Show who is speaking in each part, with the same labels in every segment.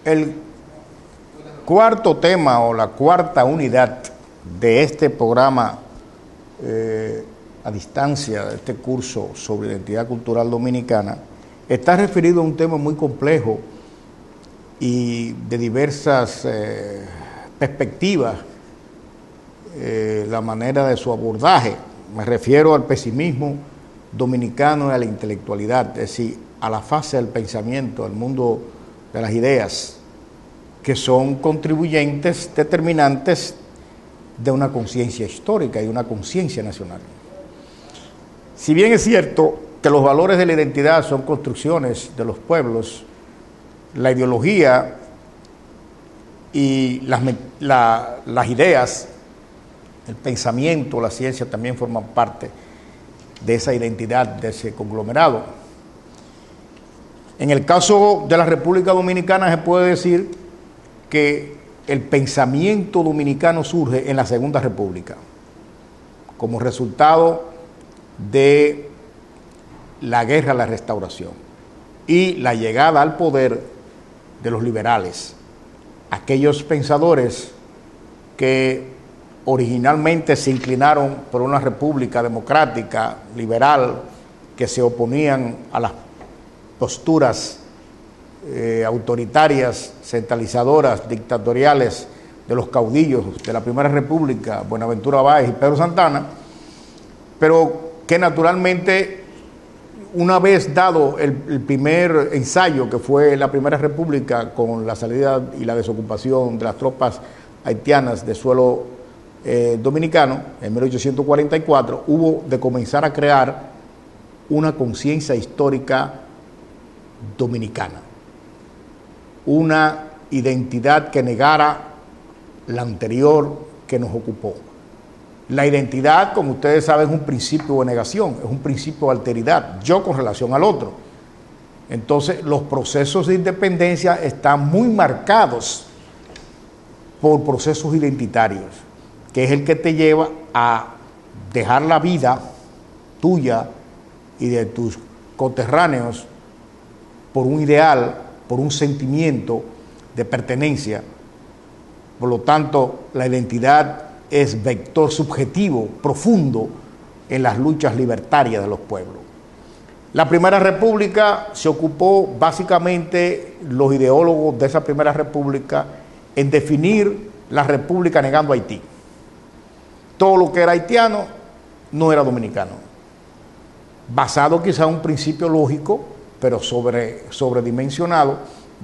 Speaker 1: El cuarto tema o la cuarta unidad de este programa a distancia, de este curso sobre identidad cultural dominicana, está referido a un tema muy complejo y de diversas perspectivas, la manera de su abordaje. Me refiero al pesimismo dominicano y a la intelectualidad, es decir, a la fase del pensamiento, al mundo de las ideas, que son contribuyentes determinantes de una conciencia histórica y una conciencia nacional. Si bien es cierto que los valores de la identidad son construcciones de los pueblos, la ideología y las ideas, el pensamiento, la ciencia también forman parte de esa identidad, de ese conglomerado. En el caso de la República Dominicana se puede decir que el pensamiento dominicano surge en la Segunda República, como resultado de la guerra a la Restauración y la llegada al poder de los liberales, aquellos pensadores que originalmente se inclinaron por una república democrática, liberal, que se oponían a las posturas autoritarias, centralizadoras, dictatoriales de los caudillos de la Primera República, Buenaventura Báez y Pedro Santana, pero que naturalmente, una vez dado el primer ensayo, que fue la Primera República, con la salida y la desocupación de las tropas haitianas de suelo dominicano, en 1844, hubo de comenzar a crear una conciencia histórica dominicana, una identidad que negara la anterior que nos ocupó. La identidad, como ustedes saben, es un principio de negación, es un principio de alteridad, yo con relación al otro. Entonces, los procesos de independencia están muy marcados por procesos identitarios, que es el que te lleva a dejar la vida tuya y de tus coterráneos por un ideal, por un sentimiento de pertenencia. Por lo tanto, la identidad es vector subjetivo profundo en las luchas libertarias de los pueblos. La Primera República se ocupó básicamente, los ideólogos de esa Primera República, en definir la república negando a Haití. Todo lo que era haitiano no era dominicano, basado quizá en un principio lógico, pero sobredimensionado,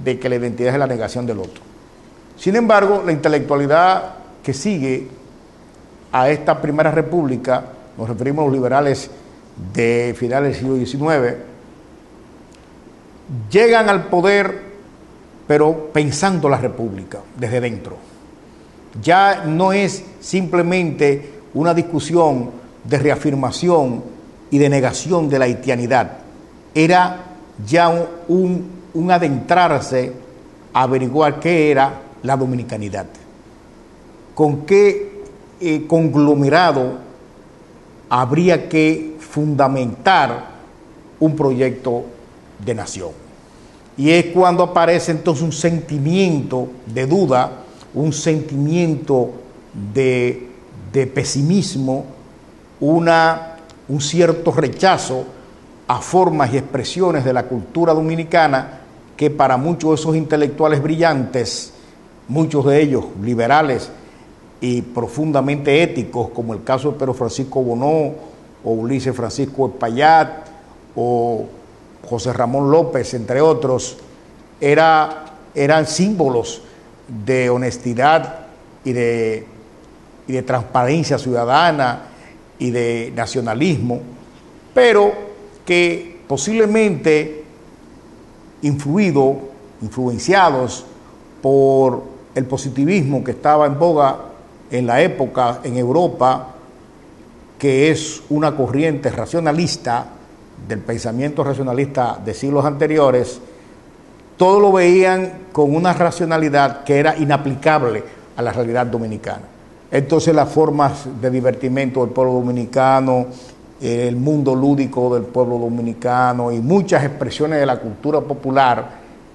Speaker 1: de que la identidad es la negación del otro. Sin embargo, la intelectualidad que sigue a esta Primera República, nos referimos a los liberales de finales del siglo XIX, llegan al poder, pero pensando la república desde dentro. Ya no es simplemente una discusión de reafirmación y de negación de la haitianidad, era ya un adentrarse a averiguar qué era la dominicanidad, con qué conglomerado habría que fundamentar un proyecto de nación. Y es cuando aparece entonces un sentimiento de duda, un sentimiento de pesimismo, un cierto rechazo a formas y expresiones de la cultura dominicana que para muchos de esos intelectuales brillantes, muchos de ellos liberales y profundamente éticos, como el caso de Pedro Francisco Bonó, o Ulises Francisco Espaillat, o José Ramón López, entre otros, eran símbolos de honestidad y de transparencia ciudadana y de nacionalismo, pero que posiblemente influenciados por el positivismo que estaba en boga en la época en Europa, que es una corriente racionalista del pensamiento racionalista de siglos anteriores, todo lo veían con una racionalidad que era inaplicable a la realidad dominicana. Entonces las formas de divertimento del pueblo dominicano, el mundo lúdico del pueblo dominicano y muchas expresiones de la cultura popular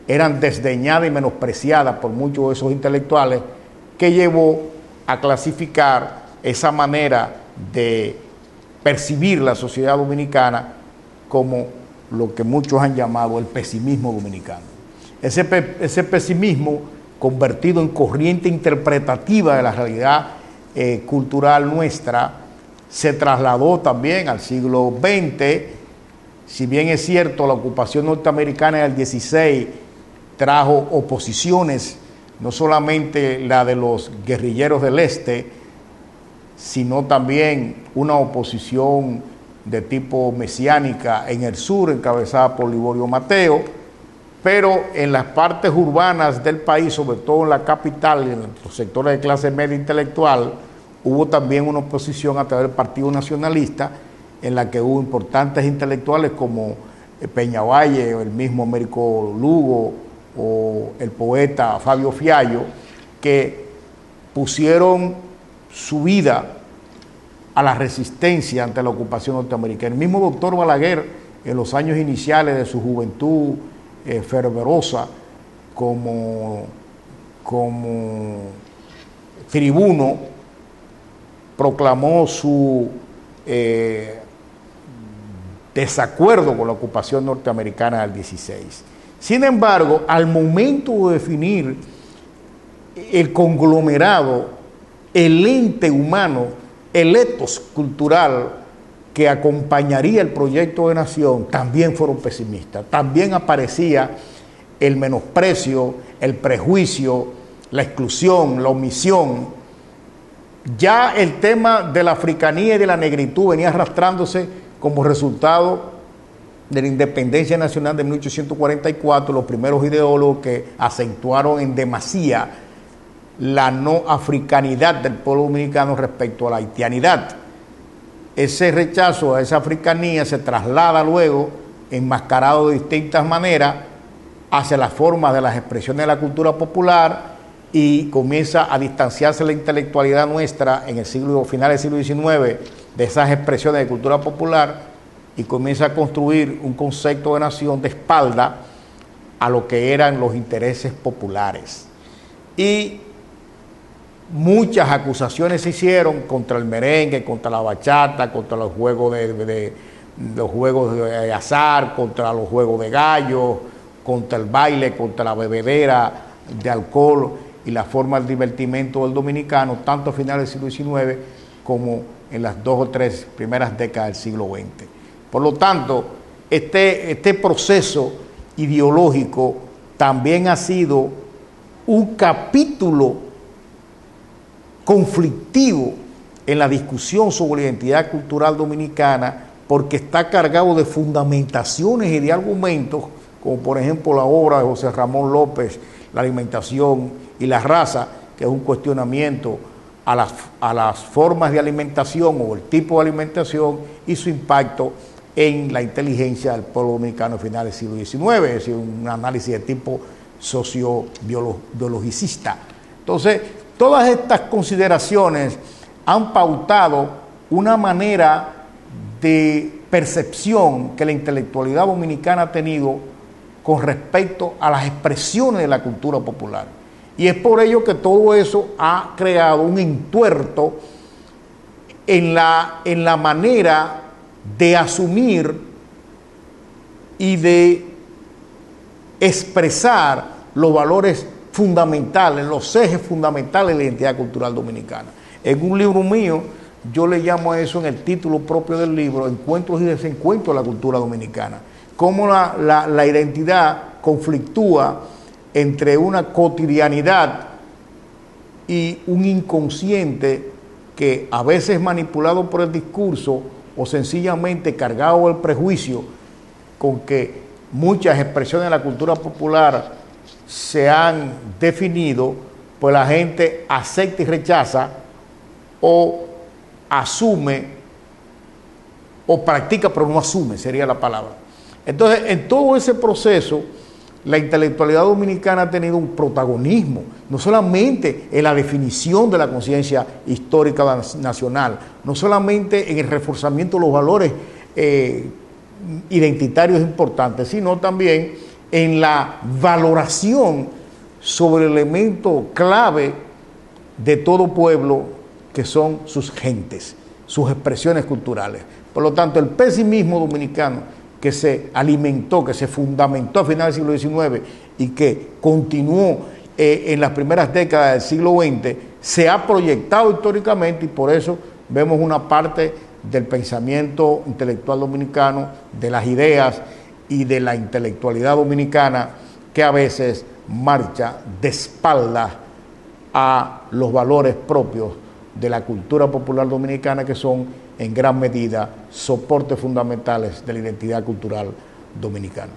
Speaker 1: eran desdeñadas y menospreciadas por muchos de esos intelectuales, que llevó a clasificar esa manera de percibir la sociedad dominicana como lo que muchos han llamado el pesimismo dominicano. Ese pesimismo, convertido en corriente interpretativa de la realidad cultural nuestra, se trasladó también al siglo XX. Si bien es cierto, la ocupación norteamericana del 16 trajo oposiciones, no solamente la de los guerrilleros del este, sino también una oposición de tipo mesiánica en el sur, encabezada por Liborio Mateo, pero en las partes urbanas del país, sobre todo en la capital y en los sectores de clase media intelectual, hubo también una oposición a través del Partido Nacionalista, en la que hubo importantes intelectuales como Peñavalle, el mismo Américo Lugo o el poeta Fabio Fiallo, que pusieron su vida a la resistencia ante la ocupación norteamericana. El mismo doctor Balaguer, en los años iniciales de su juventud fervorosa como tribuno, proclamó su desacuerdo con la ocupación norteamericana del 16. Sin embargo, al momento de definir el conglomerado, el ente humano, el etos cultural que acompañaría el proyecto de nación, también fueron pesimistas. También aparecía el menosprecio, el prejuicio, la exclusión, la omisión. Ya el tema de la africanía y de la negritud venía arrastrándose como resultado de la independencia nacional de 1844, los primeros ideólogos que acentuaron en demasía la no africanidad del pueblo dominicano respecto a la haitianidad. Ese rechazo a esa africanía se traslada luego, enmascarado de distintas maneras, hacia las formas de las expresiones de la cultura popular, y comienza a distanciarse la intelectualidad nuestra en el final del siglo XIX de esas expresiones de cultura popular, y comienza a construir un concepto de nación de espalda a lo que eran los intereses populares. Y muchas acusaciones se hicieron contra el merengue, contra la bachata, contra los juegos de azar, contra los juegos de gallos, contra el baile, contra la bebedera de alcohol y la forma de divertimento del dominicano, tanto a finales del siglo XIX como en las 2 o 3 primeras décadas del siglo XX. Por lo tanto, este proceso ideológico también ha sido un capítulo conflictivo en la discusión sobre la identidad cultural dominicana, porque está cargado de fundamentaciones y de argumentos, como por ejemplo la obra de José Ramón López, La alimentación y la raza, que es un cuestionamiento a las formas de alimentación o el tipo de alimentación y su impacto en la inteligencia del pueblo dominicano a finales del siglo XIX, es decir, un análisis de tipo sociobiologicista. Entonces, todas estas consideraciones han pautado una manera de percepción que la intelectualidad dominicana ha tenido con respecto a las expresiones de la cultura popular. Y es por ello que todo eso ha creado un entuerto en la manera de asumir y de expresar los valores fundamentales, los ejes fundamentales de la identidad cultural dominicana. En un libro mío, yo le llamo a eso, en el título propio del libro, Encuentros y Desencuentros de la Cultura Dominicana. Cómo la identidad conflictúa entre una cotidianidad y un inconsciente que a veces es manipulado por el discurso o sencillamente cargado del prejuicio con que muchas expresiones de la cultura popular se han definido, pues la gente acepta y rechaza o asume o practica pero no asume, sería la palabra. Entonces, en todo ese proceso, la intelectualidad dominicana ha tenido un protagonismo, no solamente en la definición de la conciencia histórica nacional, no solamente en el reforzamiento de los valores identitarios importantes, sino también en la valoración sobre el elemento clave de todo pueblo, que son sus gentes, sus expresiones culturales. Por lo tanto, el pesimismo dominicano que se alimentó, que se fundamentó a finales del siglo XIX y que continuó en las primeras décadas del siglo XX, se ha proyectado históricamente, y por eso vemos una parte del pensamiento intelectual dominicano, de las ideas y de la intelectualidad dominicana, que a veces marcha de espaldas a los valores propios de la cultura popular dominicana, que son en gran medida soportes fundamentales de la identidad cultural dominicana.